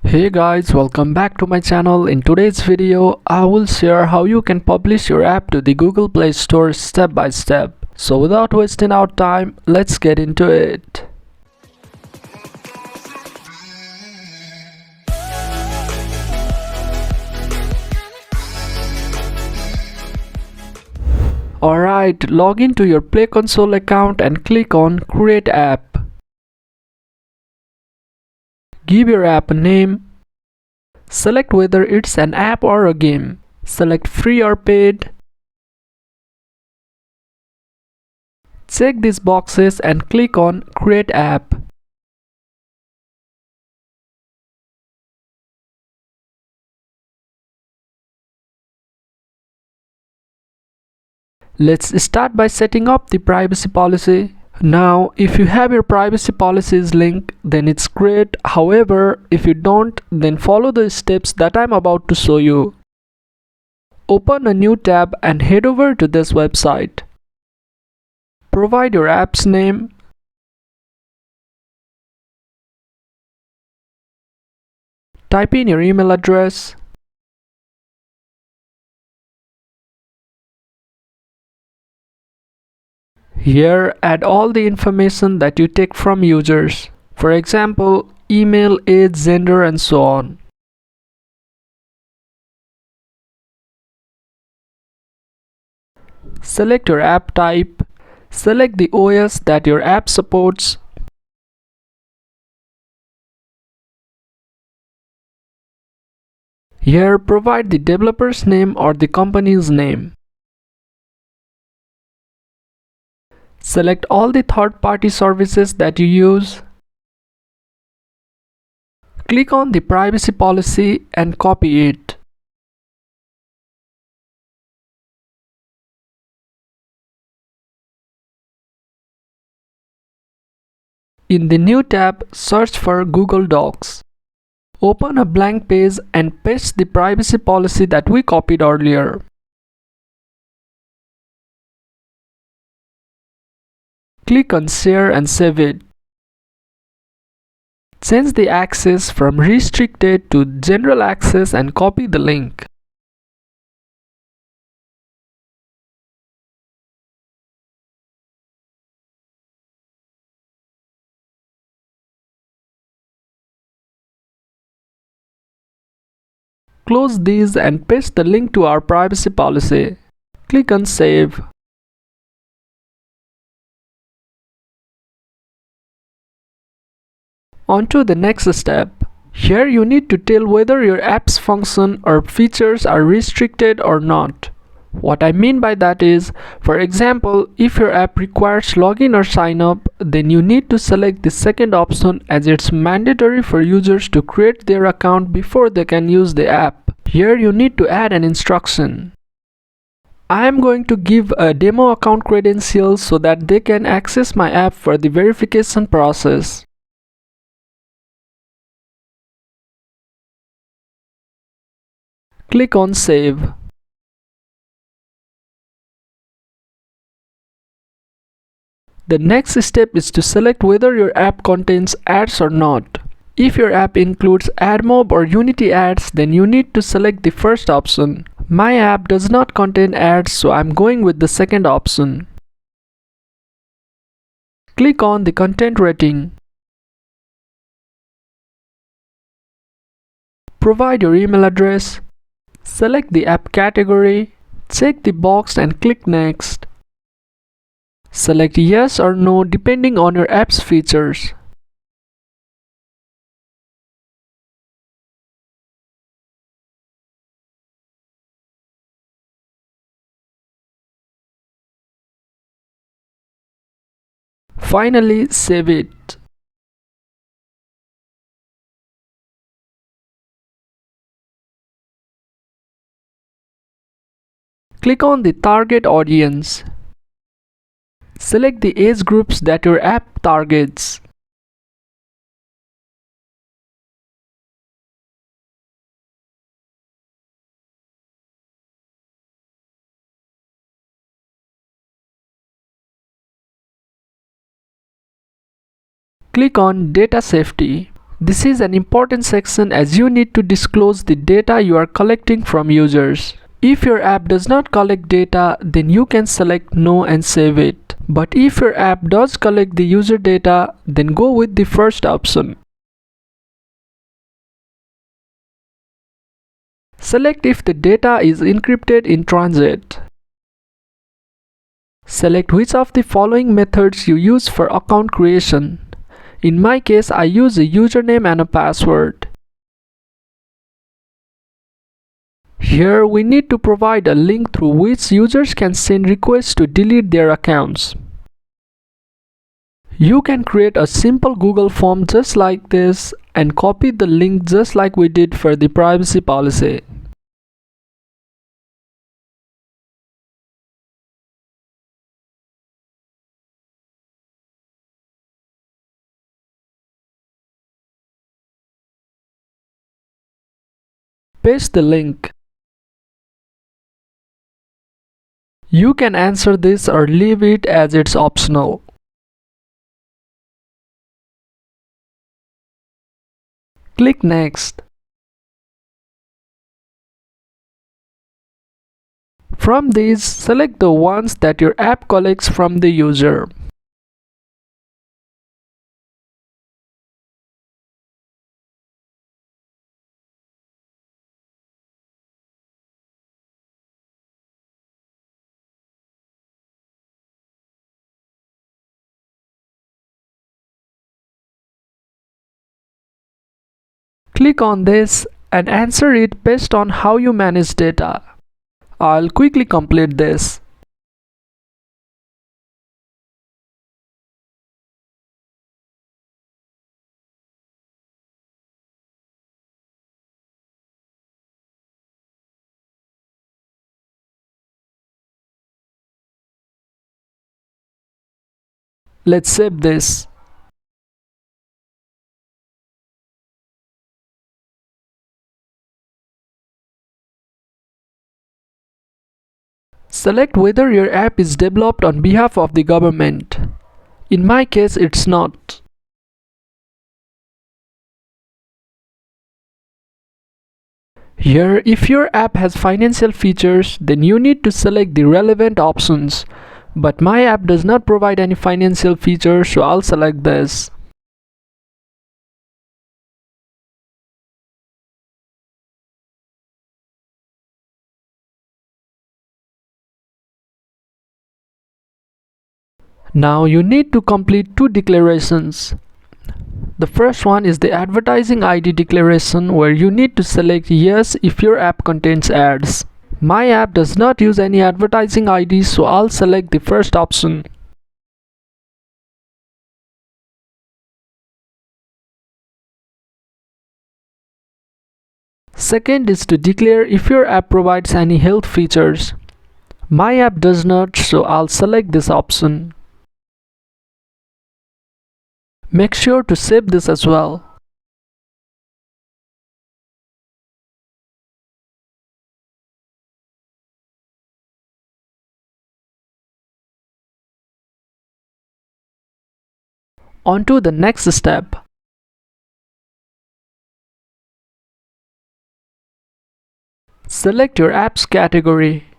Hey guys, welcome back to my channel. In today's video, I will share how you can publish your app to the Google Play Store step by step. So without wasting our time, let's get into it. Alright, log into your Play Console account and click on Create App. Give your app a name. Select whether it's an app or a game. Select free or paid. Check these boxes and click on Create App. Let's start by setting up the privacy policy. Now, if you have your privacy policies linked, then it's great. However, if you don't, then follow the steps that I'm about to show you. Open a new tab and head over to this website. Provide your app's name. Type in your email address. Here, add all the information that you take from users. For example, email, age, gender, and so on. Select your app type. Select the OS that your app supports. Here, provide the developer's name or the company's name. Select all the third-party services that you use. Click on the privacy policy and copy it. In the new tab, search for Google Docs. Open a blank page and paste the privacy policy that we copied earlier. Click on Share and save it. Change the access from restricted to general access and copy the link. Close these and paste the link to our privacy policy. Click on Save. On to the next step. Here you need to tell whether your app's function or features are restricted or not. What I mean by that is, for example, if your app requires login or sign up, then you need to select the second option as it's mandatory for users to create their account before they can use the app. Here you need to add an instruction. I am going to give a demo account credentials so that they can access my app for the verification process. Click on Save. The next step is to select whether your app contains ads or not. If your app includes AdMob or Unity ads, then you need to select the first option. My app does not contain ads, so I'm going with the second option. Click on the content rating. Provide your email address. Select the app category. Check the box and click Next. Select yes or no depending on your app's features. Finally, save it. Click on the target audience. Select the age groups that your app targets. Click on Data Safety. This is an important section as you need to disclose the data you are collecting from users. If your app does not collect data, then you can select no and save it. But if your app does collect the user data, then go with the first option. Select if the data is encrypted in transit. Select which of the following methods you use for account creation. In my case, I use a username and a password. Here we need to provide a link through which users can send requests to delete their accounts. You can create a simple Google form just like this and copy the link just like we did for the privacy policy. Paste the link. You can answer this or leave it as it's optional. Click Next. From these, select the ones that your app collects from the user. Click on this and answer it based on how you manage data. I'll quickly complete this. Let's save this. Select whether your app is developed on behalf of the government. In my case, it's not. Here, if your app has financial features, then you need to select the relevant options. But my app does not provide any financial features, so I'll select this. Now you need to complete two declarations. The first one is the advertising ID declaration, where you need to select yes if your app contains ads. My app does not use any advertising ID, so I'll select the first option. Second is to declare if your app provides any health features. My app does not, so I'll select this option. Make sure to save this as well. On to the next step. Select your app's category.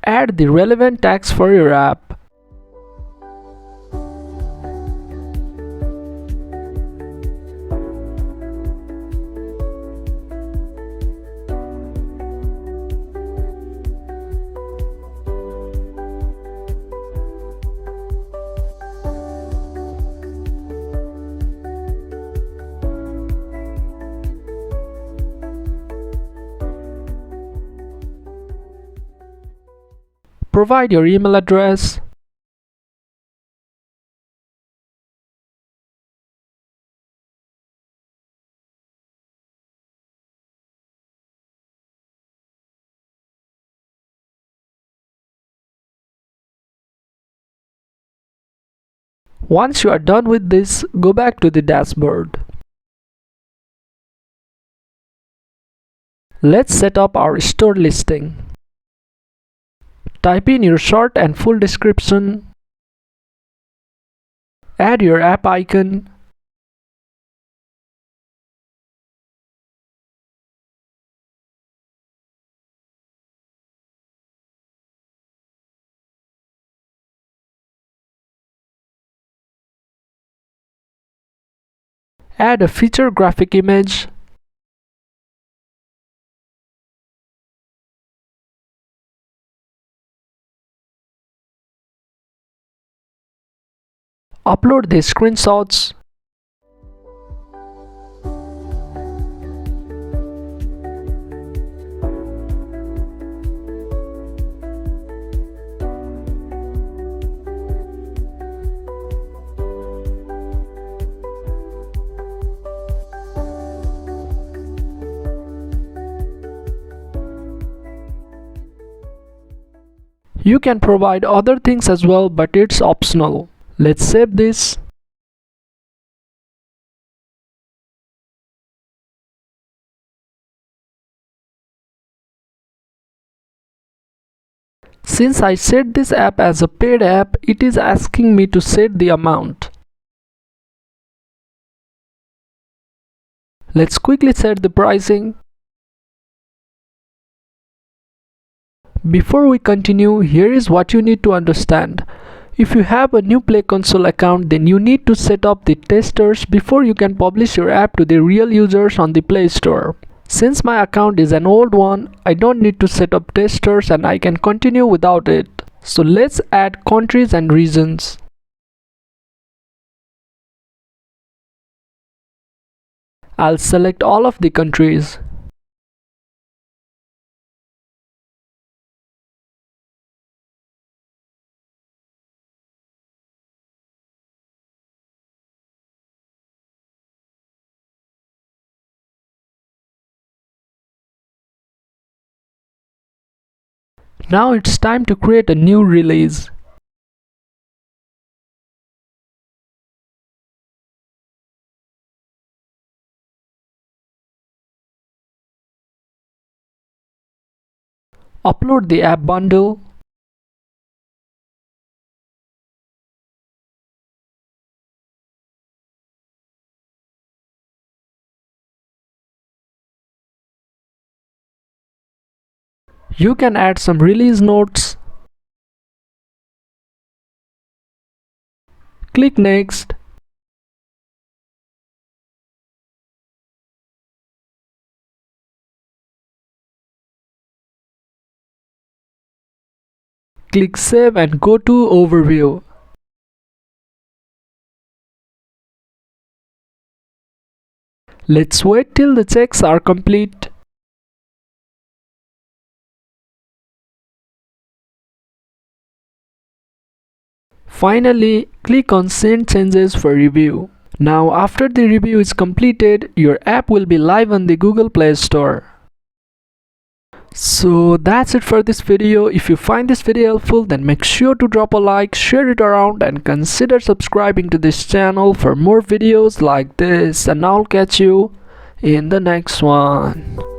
Add the relevant tags for your app. Provide your email address. Once you are done with this, go back to the dashboard. Let's set up our store listing. Type in your short and full description. Add your app icon. Add a feature graphic image. Upload the screenshots. You can provide other things as well, but it's optional. Let's save this. Since I set this app as a paid app, it is asking me to set the amount. Let's quickly set the pricing. Before we continue, here is what you need to understand. If you have a new Play Console account, then you need to set up the testers before you can publish your app to the real users on the Play Store. Since my account is an old one, I don't need to set up testers and I can continue without it. So let's add countries and regions. I'll select all of the countries. Now it's time to create a new release. Upload the app bundle. You can add some release notes. Click Next. Click Save and go to Overview. Let's wait till the checks are complete. Finally, click on Send Changes for review. Now after the review is completed, your app will be live on the Google Play Store. So that's it for this video. If you find this video helpful, then make sure to drop a like, share it around and consider subscribing to this channel for more videos like this, and I'll catch you in the next one.